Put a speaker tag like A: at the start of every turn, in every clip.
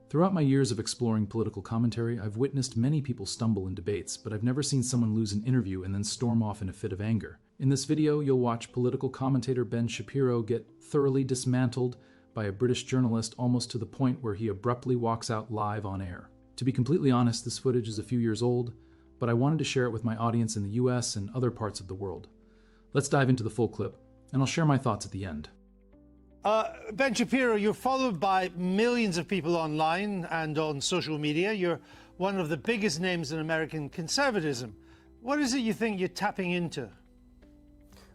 A: Throughout my years of exploring political commentary, I've witnessed many people stumble in debates, but I've never seen someone lose an interview and then storm off in a fit of anger. In this video, you'll watch political commentator Ben Shapiro get thoroughly dismantled by a British journalist almost to the point where he abruptly walks out live on air. To be completely honest, this footage is a few years old, but I wanted to share it with my audience in the US and other parts of the world. Let's dive into the full clip, and I'll share my thoughts at the end.
B: Ben Shapiro, you're followed by millions of people online and on social media. You're one of the biggest names in American conservatism. What is it you think you're tapping into?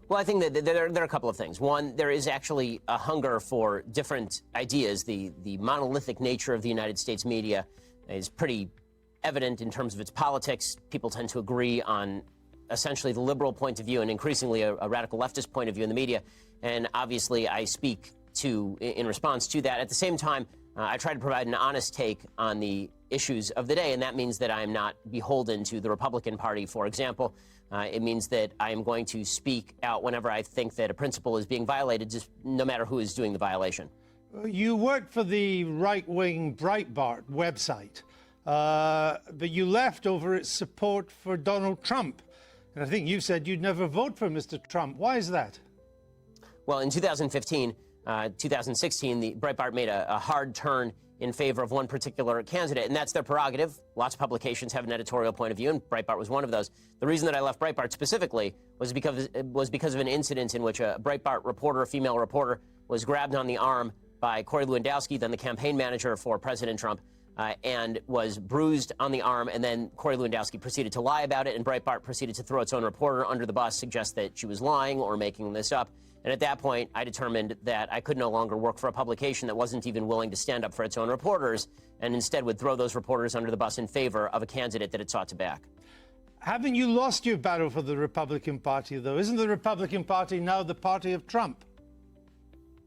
C: Well, I think that there are a couple of things. One, there is actually a hunger for different ideas. The monolithic nature of the United States media is pretty evident in terms of its politics. People tend to agree on essentially the liberal point of view and increasingly a radical leftist point of view in the media. And obviously, I speak in response to that. At the same time, I try to provide an honest take on the issues of the day, and that means that I am not beholden to the Republican Party, for example. It means that I am going to speak out whenever I think that a principle is being violated, just no matter who is doing the violation.
B: You worked for the right-wing Breitbart website, but you left over its support for Donald Trump. And I think you said you'd never vote for Mr. Trump. Why is that?
C: Well, in 2016, the Breitbart made a hard turn in favor of one particular candidate, and that's their prerogative. Lots of publications have an editorial point of view, and Breitbart was one of those. The reason that I left Breitbart specifically was because of an incident in which a Breitbart reporter, a female reporter, was grabbed on the arm by Corey Lewandowski, then the campaign manager for President Trump, and was bruised on the arm, and then Corey Lewandowski proceeded to lie about it, and Breitbart proceeded to throw its own reporter under the bus, suggest that she was lying or making this up. And at that point, I determined that I could no longer work for a publication that wasn't even willing to stand up for its own reporters, and instead would throw those reporters under the bus in favor of a candidate that it sought to back.
B: Haven't you lost your battle for the Republican Party, though? Isn't the Republican Party now the party of Trump?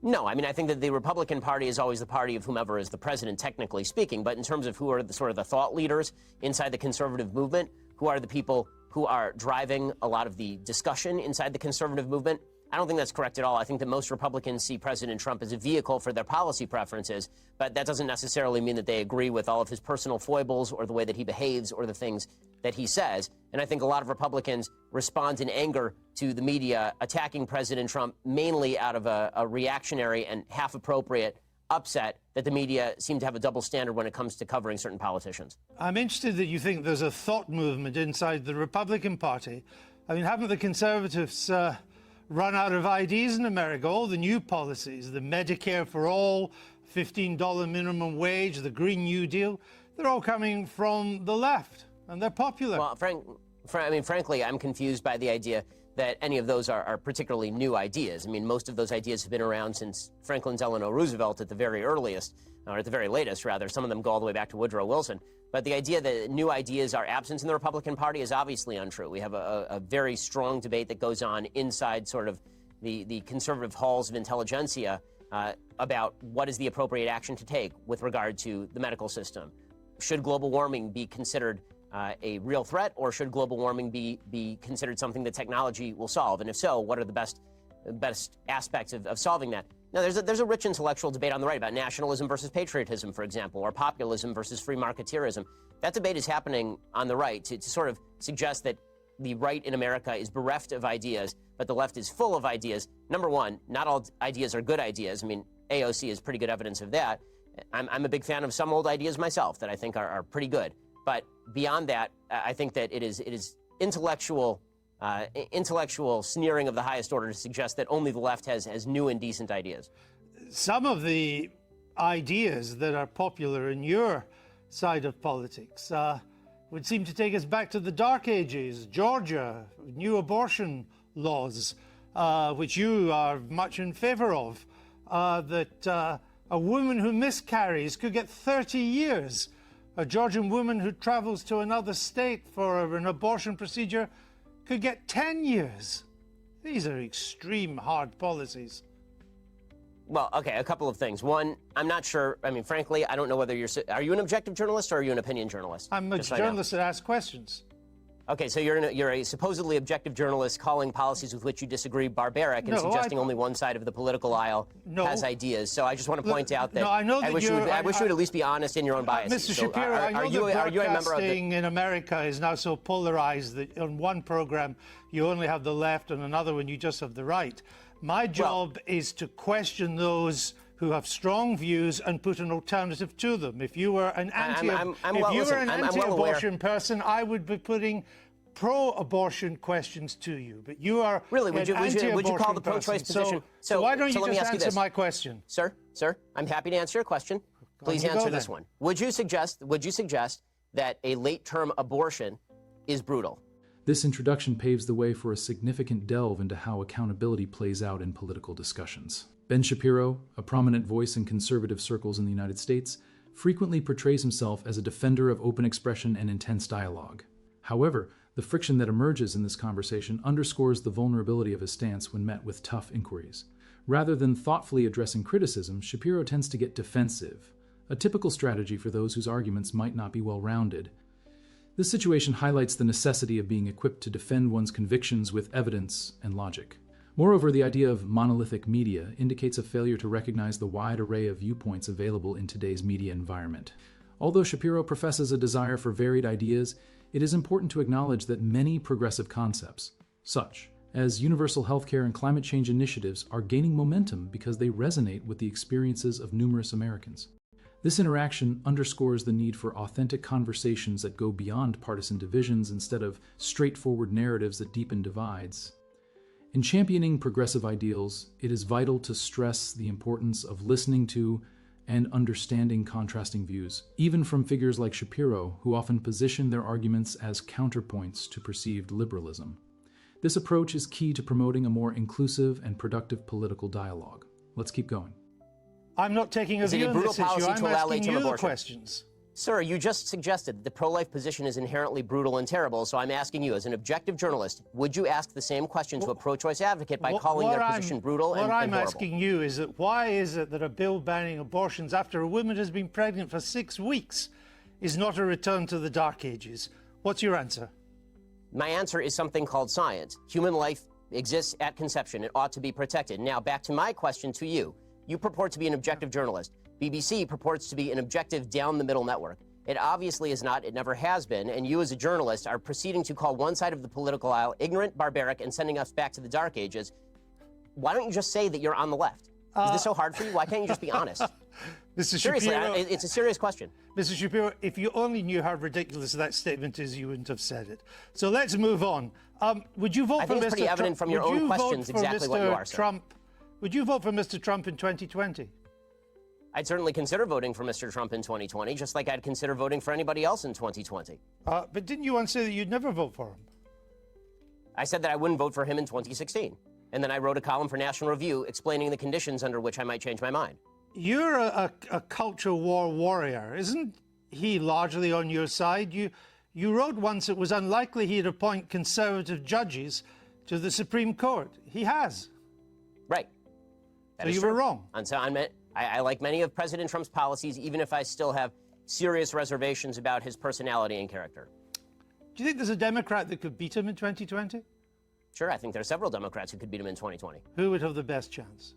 C: No, I mean, I think that the Republican Party is always the party of whomever is the president, technically speaking. But in terms of who are the sort of the thought leaders inside the conservative movement, who are the people who are driving a lot of the discussion inside the conservative movement, I don't think that's correct at all. I think that most Republicans see President Trump as a vehicle for their policy preferences, but that doesn't necessarily mean that they agree with all of his personal foibles or the way that he behaves or the things that he says. And I think a lot of Republicans respond in anger to the media attacking President Trump mainly out of a reactionary and half-appropriate upset that the media seem to have a double standard when it comes to covering certain politicians.
B: I'm interested that you think there's a thought movement inside the Republican Party. I mean, haven't the conservatives run out of ideas in America? All the new policies, the Medicare for all, $15 minimum wage, the Green New Deal, they're all coming from the left, and they're popular.
C: Well, frankly, I'm confused by the idea that any of those are particularly new ideas. I mean, most of those ideas have been around since Franklin Delano Roosevelt at the very earliest, or at the very latest, rather. Some of them go all the way back to Woodrow Wilson. But the idea that new ideas are absent in the Republican Party is obviously untrue. We have a very strong debate that goes on inside sort of the conservative halls of intelligentsia about what is the appropriate action to take with regard to the medical system. Should global warming be considered a real threat, or should global warming be considered something that technology will solve? And if so, what are the best aspects of solving that? Now, there's a rich intellectual debate on the right about nationalism versus patriotism, for example, or populism versus free marketeerism. That debate is happening on the right to sort of suggest that the right in America is bereft of ideas, but the left is full of ideas. Number one, not all ideas are good ideas. I mean, AOC is pretty good evidence of that. I'm a big fan of some old ideas myself that I think are pretty good. But beyond that, I think that it is intellectual sneering of the highest order to suggest that only the left has new and decent ideas.
B: Some of the ideas that are popular in your side of politics would seem to take us back to the Dark Ages. Georgia, new abortion laws, which you are much in favor of, that a woman who miscarries could get 30 years. A Georgian woman who travels to another state for an abortion procedure could get 10 years. These are extreme, hard policies.
C: Well, okay, a couple of things. One, I'm not sure. I mean, frankly, I don't know whether are you an objective journalist or are you an opinion journalist?
B: I'm a journalist that asks questions.
C: Okay, so you're a supposedly objective journalist calling policies with which you disagree barbaric and suggesting only one side of the political aisle has ideas. So I just want to point out that I wish you would at least be honest in your own biases.
B: Mr. Shapiro,
C: I know that broadcasting
B: in America is now so polarized that on one program you only have the left, and another one you just have the right. My job is to question those who have strong views and put an alternative to them. If you were an anti-abortion person, I would be putting pro-abortion questions to you. But you are
C: really would you call the pro-choice position?
B: So why don't you just answer my question,
C: sir? I'm happy to answer your question. Please answer this one. Would you suggest that a late-term abortion is brutal?
A: This introduction paves the way for a significant delve into how accountability plays out in political discussions. Ben Shapiro, a prominent voice in conservative circles in the United States, frequently portrays himself as a defender of open expression and intense dialogue. However, the friction that emerges in this conversation underscores the vulnerability of his stance when met with tough inquiries. Rather than thoughtfully addressing criticism, Shapiro tends to get defensive, a typical strategy for those whose arguments might not be well-rounded. This situation highlights the necessity of being equipped to defend one's convictions with evidence and logic. Moreover, the idea of monolithic media indicates a failure to recognize the wide array of viewpoints available in today's media environment. Although Shapiro professes a desire for varied ideas, it is important to acknowledge that many progressive concepts, such as universal healthcare and climate change initiatives, are gaining momentum because they resonate with the experiences of numerous Americans. This interaction underscores the need for authentic conversations that go beyond partisan divisions instead of straightforward narratives that deepen divides. In championing progressive ideals, it is vital to stress the importance of listening to and understanding contrasting views, even from figures like Shapiro, who often position their arguments as counterpoints to perceived liberalism. This approach is key to promoting a more inclusive and productive political dialogue. Let's keep going.
B: I'm not taking a view on this issue. I'm asking you the questions.
C: Sir, you just suggested that the pro-life position is inherently brutal and terrible, so I'm asking you, as an objective journalist, would you ask the same question to a pro-choice advocate by calling their position brutal and horrible?
B: What I'm asking you is that why is it that a bill banning abortions after a woman has been pregnant for 6 weeks is not a return to the Dark Ages? What's your answer?
C: My answer is something called science. Human life exists at conception. It ought to be protected. Now, back to my question to you. You purport to be an objective journalist. BBC purports to be an objective down-the-middle network. It obviously is not. It never has been. And you, as a journalist, are proceeding to call one side of the political aisle ignorant, barbaric, and sending us back to the Dark Ages. Why don't you just say that you're on the left? Is this so hard for you? Why can't you just be honest? Seriously, it's a serious question.
B: Mr. Shapiro, if you only knew how ridiculous that statement is, you wouldn't have said it. So let's move on. Would you vote for Mr. Trump?
C: I think it's pretty evident from your own questions exactly what you are, sir.
B: Would you vote for Mr. Trump in 2020?
C: I'd certainly consider voting for Mr. Trump in 2020, just like I'd consider voting for anybody else in 2020.
B: But didn't you once say that you'd never vote for him?
C: I said that I wouldn't vote for him in 2016. And then I wrote a column for National Review explaining the conditions under which I might change my mind.
B: You're a culture war warrior. Isn't he largely on your side? You wrote once it was unlikely he'd appoint conservative judges to the Supreme Court. He has.
C: Right.
B: So you were wrong.
C: And so I like many of President Trump's policies, even if I still have serious reservations about his personality and character.
B: Do you think there's a Democrat that could beat him in 2020?
C: Sure, I think there are several Democrats who could beat him in 2020.
B: Who would have the best chance?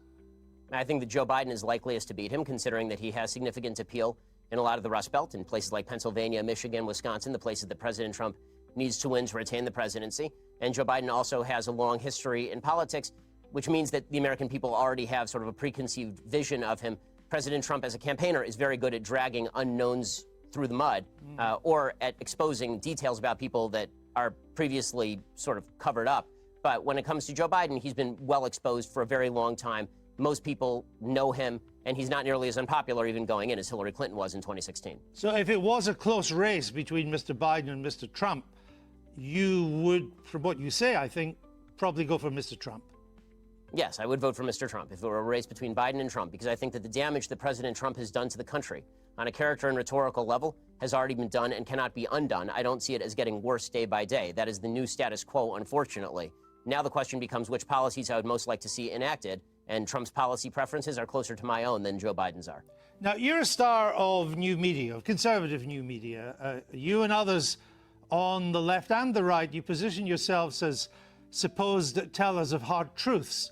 C: I think that Joe Biden is likeliest to beat him, considering that he has significant appeal in a lot of the Rust Belt, in places like Pennsylvania, Michigan, Wisconsin, the places that President Trump needs to win to retain the presidency. And Joe Biden also has a long history in politics, which means that the American people already have sort of a preconceived vision of him. President Trump, as a campaigner, is very good at dragging unknowns through the mud, or at exposing details about people that are previously sort of covered up. But when it comes to Joe Biden, he's been well exposed for a very long time. Most people know him, and he's not nearly as unpopular even going in as Hillary Clinton was in 2016.
B: So if it was a close race between Mr. Biden and Mr. Trump, you would, from what you say, I think, probably go for Mr. Trump.
C: Yes, I would vote for Mr. Trump if it were a race between Biden and Trump, because I think that the damage that President Trump has done to the country on a character and rhetorical level has already been done and cannot be undone. I don't see it as getting worse day by day. That is the new status quo, unfortunately. Now the question becomes which policies I would most like to see enacted, and Trump's policy preferences are closer to my own than Joe Biden's are.
B: Now, you're a star of new media, of conservative new media. You and others on the left and the right, you position yourselves as supposed tellers of hard truths.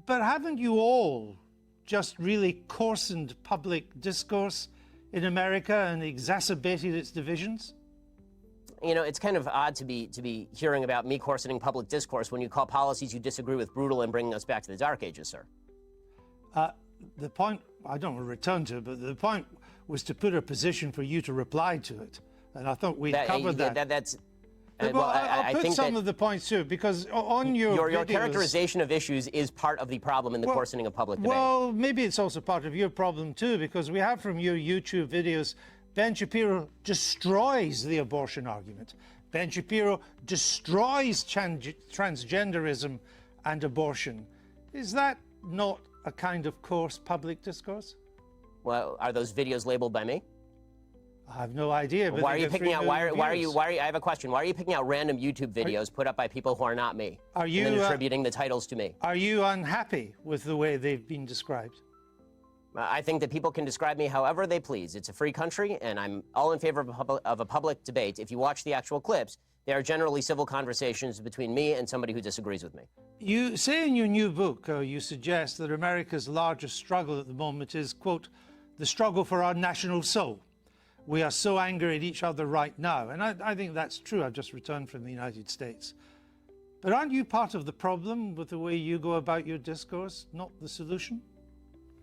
B: But haven't you all just really coarsened public discourse in America and exacerbated its divisions?
C: You know, it's kind of odd to be hearing about me coarsening public discourse when you call policies you disagree with brutal and bringing us back to the Dark Ages, sir.
B: The point, I don't want to return to it, but the point was to put a position for you to reply to it. And I thought we covered that.
C: I
B: put
C: think
B: some of the points too, because on your
C: characterization of issues is part of the problem in the coarsening of public debate.
B: Well, maybe it's also part of your problem too, because we have from your YouTube videos, Ben Shapiro destroys the abortion argument. Ben Shapiro destroys transgenderism and abortion. Is that not a kind of coarse public discourse?
C: Well, are those videos labeled by me?
B: I have no idea. But
C: why are you picking out? Why are you? I have a question. Why are you picking out random YouTube videos put up by people who are not me?
B: Are you
C: and then attributing the titles to me?
B: Are you unhappy with the way they've been described?
C: I think that people can describe me however they please. It's a free country, and I'm all in favor of a public debate. If you watch the actual clips, they are generally civil conversations between me and somebody who disagrees with me.
B: You say in your new book, you suggest that America's largest struggle at the moment is, quote, the struggle for our national soul. We are so angry at each other right now. And I think that's true. I've just returned from the United States. But aren't you part of the problem with the way you go about your discourse, not the solution?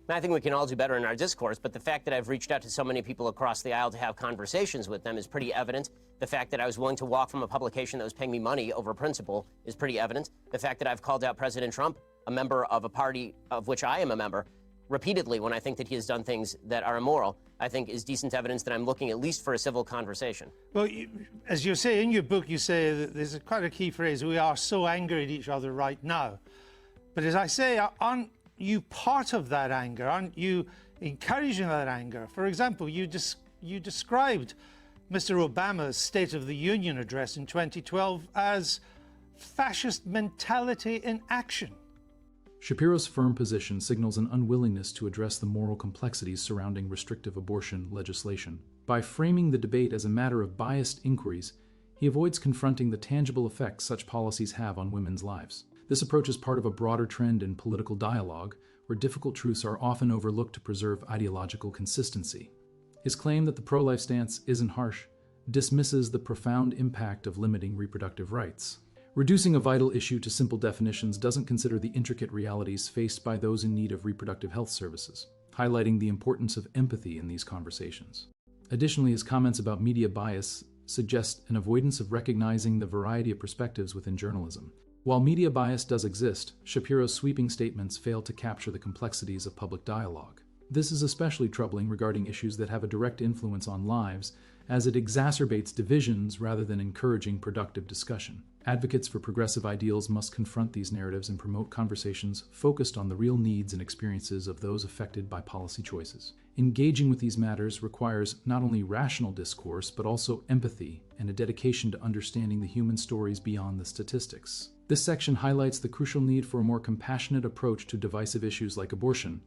C: I think we can all do better in our discourse, but the fact that I've reached out to so many people across the aisle to have conversations with them is pretty evident. The fact that I was willing to walk from a publication that was paying me money over principle is pretty evident. The fact that I've called out President Trump, a member of a party of which I am a member, repeatedly when I think that he has done things that are immoral, I think is decent evidence that I'm looking at least for a civil conversation.
B: Well, as you say in your book, you say that there's quite a key phrase, we are so angry at each other right now. But as I say, aren't you part of that anger? Aren't you encouraging that anger? For example, you described Mr. Obama's State of the Union address in 2012 as fascist mentality in action.
A: Shapiro's firm position signals an unwillingness to address the moral complexities surrounding restrictive abortion legislation. By framing the debate as a matter of biased inquiries, he avoids confronting the tangible effects such policies have on women's lives. This approach is part of a broader trend in political dialogue, where difficult truths are often overlooked to preserve ideological consistency. His claim that the pro-life stance isn't harsh dismisses the profound impact of limiting reproductive rights. Reducing a vital issue to simple definitions doesn't consider the intricate realities faced by those in need of reproductive health services, highlighting the importance of empathy in these conversations. Additionally, his comments about media bias suggest an avoidance of recognizing the variety of perspectives within journalism. While media bias does exist, Shapiro's sweeping statements fail to capture the complexities of public dialogue. This is especially troubling regarding issues that have a direct influence on lives, as it exacerbates divisions rather than encouraging productive discussion. Advocates for progressive ideals must confront these narratives and promote conversations focused on the real needs and experiences of those affected by policy choices. Engaging with these matters requires not only rational discourse, but also empathy and a dedication to understanding the human stories beyond the statistics. This section highlights the crucial need for a more compassionate approach to divisive issues like abortion.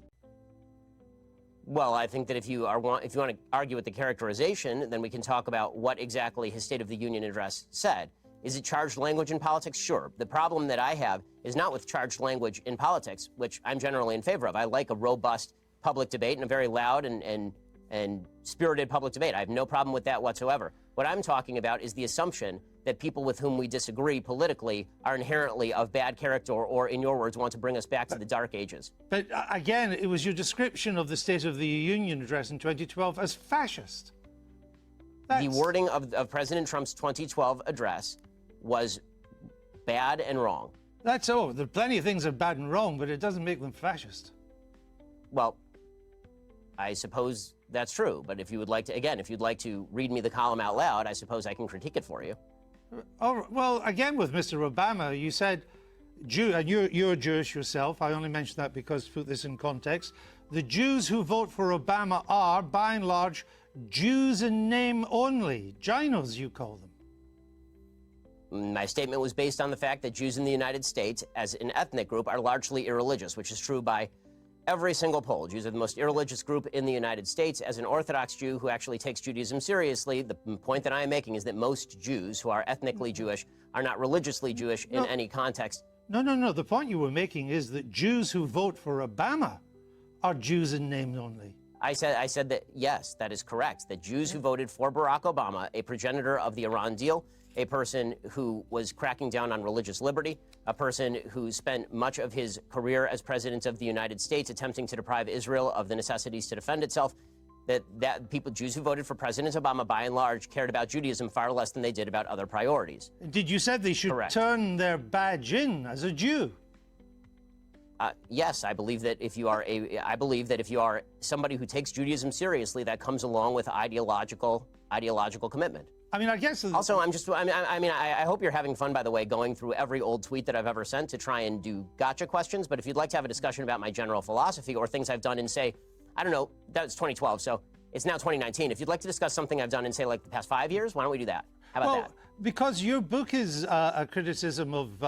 C: Well, I think that if you want to argue with the characterization, then we can talk about what exactly his State of the Union address said. Is it charged language in politics? Sure. The problem that I have is not with charged language in politics, which I'm generally in favor of. I like a robust public debate and a very loud and spirited public debate. I have no problem with that whatsoever. What I'm talking about is the assumption that people with whom we disagree politically are inherently of bad character or, in your words, want to bring us back to the Dark Ages.
B: But again, it was your description of the State of the Union address in 2012 as fascist.
C: The wording of President Trump's 2012 address was bad and wrong.
B: That's all. There are plenty of things that are bad and wrong, but it doesn't make them fascist.
C: Well, I suppose that's true. But if you would like to, again, if you'd like to read me the column out loud, I suppose I can critique it for you.
B: Oh, well, again, with Mr. Obama, you said, and you're Jewish yourself. I only mention that because to put this in context. The Jews who vote for Obama are, by and large, Jews in name only. Ginos, you call them.
C: My statement was based on the fact that Jews in the United States, as an ethnic group, are largely irreligious, which is true by Every single poll. Jews are the most irreligious group in the United States. As an Orthodox Jew who actually takes Judaism seriously, the point that I am making is that most Jews who are ethnically Jewish are not religiously Jewish in any context.
B: No. The point you were making is that Jews who vote for Obama are Jews in name only.
C: I said that, yes, that is correct. That Jews who voted for Barack Obama, a progenitor of the Iran deal, a person who was cracking down on religious liberty, a person who spent much of his career as president of the United States attempting to deprive Israel of the necessities to defend itself, Jews who voted for President Obama, by and large, cared about Judaism far less than they did about other priorities.
B: Did you say they should turn their badge in as a Jew?
C: Yes, I believe that if you are somebody who takes Judaism seriously, that comes along with ideological commitment.
B: I mean, I guess.
C: Also, I hope you're having fun, by the way, going through every old tweet that I've ever sent to try and do gotcha questions. But if you'd like to have a discussion about my general philosophy or things I've done in, say, I don't know, that was 2012, so it's now 2019. If you'd like to discuss something I've done in, say, like the past 5 years, why don't we do that? How about that?
B: Because your book is a criticism of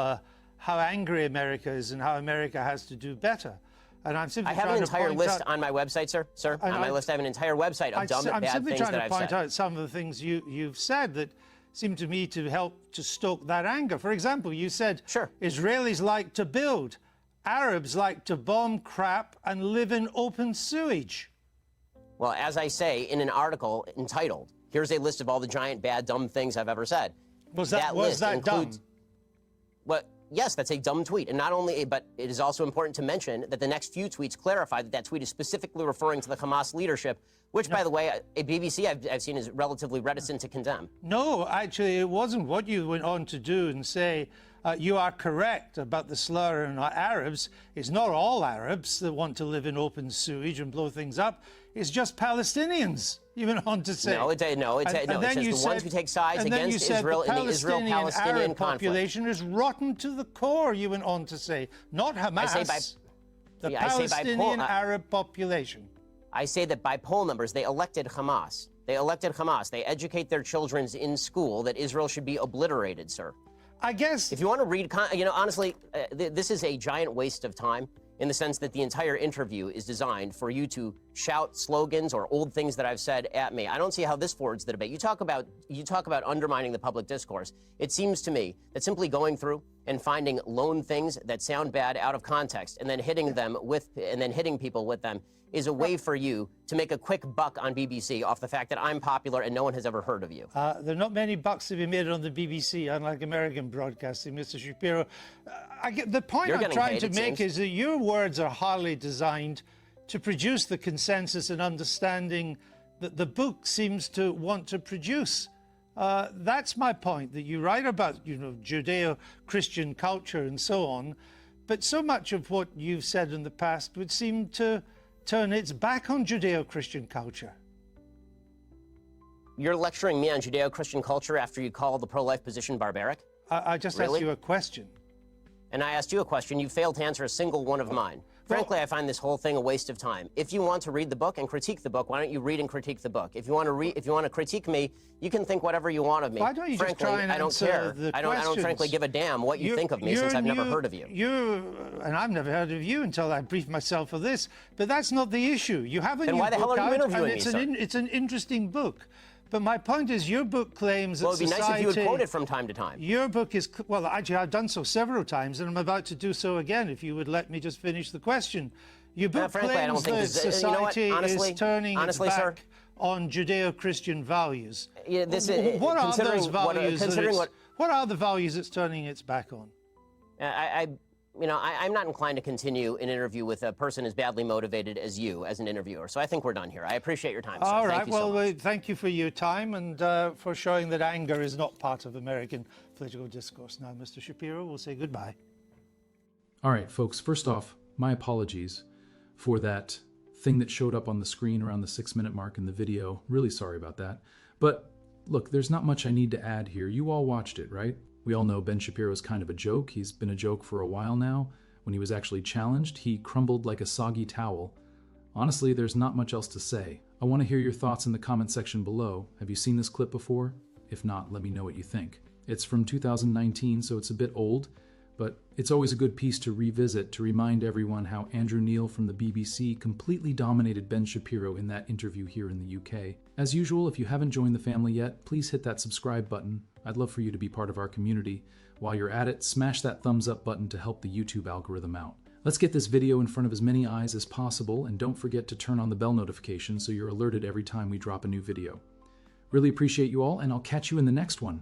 B: how angry America is and how America has to do better. And I'm simply
C: I have an entire list on my website, sir. On my list, I have an entire website of dumb, bad things that I've said. I'm simply trying to point out some of the things you've said that seem to me to help to stoke that anger. For example, you said Israelis like to build, Arabs like to bomb crap and live in open sewage. Well, as I say in an article entitled, "Here's a list of all the giant, bad, dumb things I've ever said."
B: Was that dumb?
C: What? Yes, that's a dumb tweet. And not only, but it is also important to mention that the next few tweets clarify that that tweet is specifically referring to the Hamas leadership, which, by the way, a BBC I've seen is relatively reticent to condemn.
B: No, actually, it wasn't. What you went on to do and say, you are correct about the slur on Arabs. It's not all Arabs that want to live in open sewage and blow things up. It's just Palestinians. You went on to say.
C: It says the ones who take sides against Israel in the Israel-Palestinian
B: population is rotten to the core, you went on to say. Not Hamas, the Palestinian Arab population.
C: I say that by poll numbers, they elected Hamas. They elected Hamas. They educate their children in school that Israel should be obliterated, sir.
B: I guess.
C: If you want to read, honestly, this is a giant waste of time in the sense that the entire interview is designed for you to shout slogans or old things that I've said at me. I don't see how this forwards the debate. You talk about undermining the public discourse. It seems to me that simply going through and finding lone things that sound bad out of context and then hitting people with them is a way for you to make a quick buck on BBC off the fact that I'm popular and no one has ever heard of you.
B: There are not many bucks to be made on the BBC, unlike American broadcasting, Mr. Shapiro. The point I'm trying to make is that your words are hardly designed to produce the consensus and understanding that the book seems to want to produce. That's my point, that you write about, Judeo-Christian culture and so on, but so much of what you've said in the past would seem to turn its back on Judeo-Christian culture.
C: You're lecturing me on Judeo-Christian culture after you call the pro-life position barbaric?
B: I just asked you a question.
C: And I asked you a question. You failed to answer a single one of mine. Frankly, I find this whole thing a waste of time. If you want to read the book and critique the book, why don't you read and critique the book? If you want to critique me, you can think whatever you want of me.
B: Why don't you
C: frankly,
B: just try and
C: I don't care.
B: The
C: I don't frankly give a damn what you think of me since I've never heard of you.
B: And I've never heard of you until I briefed myself for this. But that's not the issue. You have a new book out.
C: Then why the hell are you interviewing me, sir?
B: It's an interesting book. But my point is, your book claims that society...
C: Well, it'd be nice if you would quote it from time to time.
B: Your book is... Well, actually, I've done so several times, and I'm about to do so again, if you would let me just finish the question. Your book claims that society is turning its back on Judeo-Christian values.
C: Yeah,
B: what are those values? What are the values it's turning its back on?
C: I'm not inclined to continue an interview with a person as badly motivated as you as an interviewer. So I think we're done here. I appreciate your time, sir.
B: All right.
C: Thank you so much.
B: Thank you for your time and for showing that anger is not part of American political discourse. Now, Mr. Shapiro, we'll say goodbye.
A: All right, folks. First off, my apologies for that thing that showed up on the screen around the 6-minute mark in the video. Really sorry about that. But look, there's not much I need to add here. You all watched it, right? We all know Ben Shapiro is kind of a joke. He's been a joke for a while now. When he was actually challenged, he crumbled like a soggy towel. Honestly, there's not much else to say. I want to hear your thoughts in the comment section below. Have you seen this clip before? If not, let me know what you think. It's from 2019, so it's a bit old, but it's always a good piece to revisit to remind everyone how Andrew Neil from the BBC completely dominated Ben Shapiro in that interview here in the UK. As usual, if you haven't joined the family yet, please hit that subscribe button. I'd love for you to be part of our community. While you're at it, smash that thumbs up button to help the YouTube algorithm out. Let's get this video in front of as many eyes as possible, and don't forget to turn on the bell notification so you're alerted every time we drop a new video. Really appreciate you all, and I'll catch you in the next one.